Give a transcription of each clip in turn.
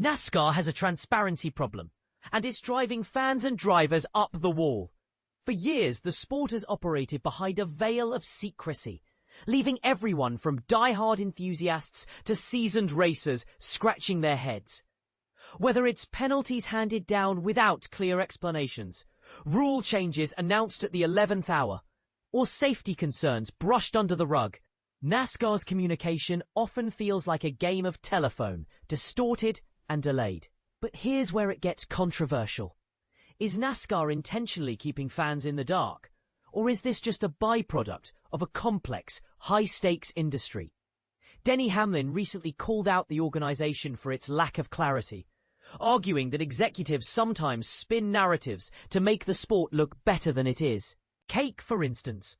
NASCAR has a transparency problem and is driving fans and drivers up the wall. For years, the sport has operated behind a veil of secrecy, leaving everyone from die-hard enthusiasts to seasoned racers scratching their heads. Whether it's penalties handed down without clear explanations, rule changes announced at the 11th hour, or safety concerns brushed under the rug, NASCAR's communication often feels like a game of telephone, distorted and delayed. But here's where it gets controversial. Is NASCAR intentionally keeping fans in the dark? Or is this just a byproduct of a complex, high-stakes industry? Denny Hamlin recently called out the organization for its lack of clarity, arguing that executives sometimes spin narratives to make the sport look better than it is. Take, for instance,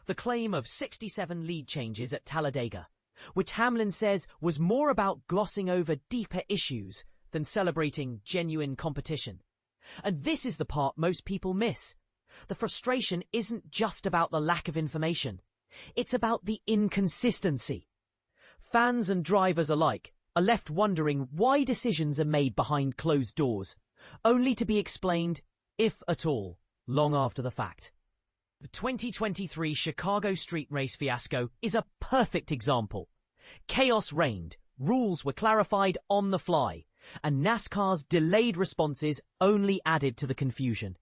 the claim of 67 lead changes at Talladega, which Hamlin says was more about glossing over deeper issues than celebrating genuine competition. And this is the part most people miss. The frustration isn't just about the lack of information. It's about the inconsistency. Fans and drivers alike are left wondering why decisions are made behind closed doors, only to be explained, if at all, long after the fact. The 2023 Chicago street race fiasco is a perfect example. Chaos reigned, rules were clarified on the fly, and NASCAR's delayed responses only added to the confusion.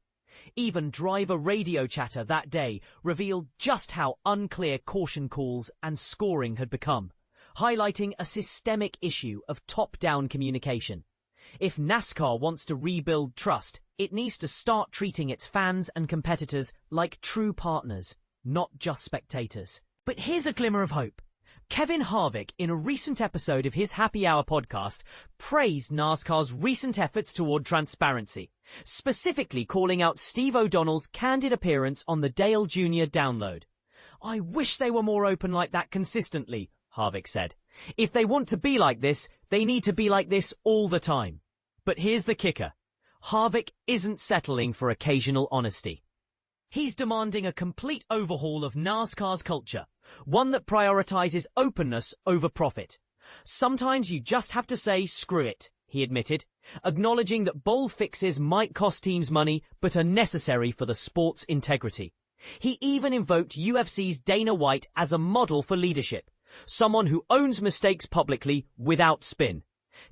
Even driver radio chatter that day revealed just how unclear caution calls and scoring had become, highlighting a systemic issue of top-down communication. If NASCAR wants to rebuild trust, it needs to start treating its fans and competitors like true partners, not just spectators. But here's a glimmer of hope. Kevin Harvick, in a recent episode of his Happy Hour podcast, praised NASCAR's recent efforts toward transparency, specifically calling out Steve O'Donnell's candid appearance on the Dale Jr. download. "I wish they were more open like that consistently," Harvick said. "If they want to be like this, they need to be like this all the time." But here's the kicker. Harvick isn't settling for occasional honesty. He's demanding a complete overhaul of NASCAR's culture, one that prioritizes openness over profit. "Sometimes you just have to say screw it," he admitted, acknowledging that bold fixes might cost teams money but are necessary for the sport's integrity. He even invoked UFC's Dana White as a model for leadership, someone who owns mistakes publicly without spin.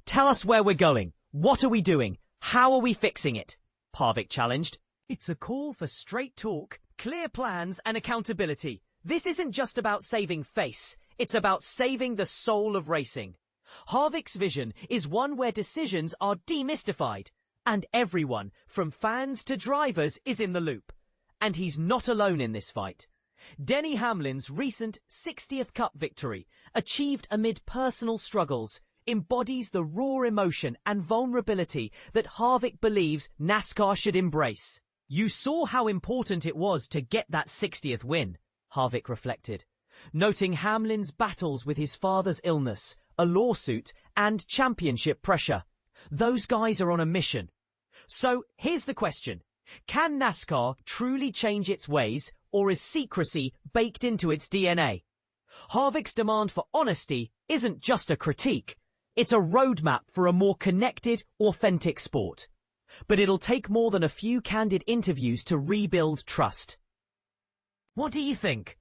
"Tell us where we're going. What are we doing? How are we fixing it?" Harvick challenged. "It's a call for straight talk, clear plans and accountability. This isn't just about saving face, it's about saving the soul of racing." Harvick's vision is one where decisions are demystified, and everyone, from fans to drivers, is in the loop. And he's not alone in this fight. Denny Hamlin's recent 60th Cup victory, achieved amid personal struggles, embodies the raw emotion and vulnerability that Harvick believes NASCAR should embrace. "You saw how important it was to get that 60th win," Harvick reflected, noting Hamlin's battles with his father's illness, a lawsuit, and championship pressure. Those guys are on a mission. So here's the question. Can NASCAR truly change its ways, or is secrecy baked into its DNA? Harvick's demand for honesty isn't just a critique. It's a roadmap for a more connected, authentic sport. But it'll take more than a few candid interviews to rebuild trust. What do you think?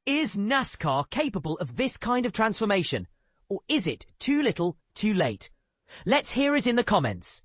Is NASCAR capable of this kind of transformation? Or is it too little, too late? Let's hear it in the comments.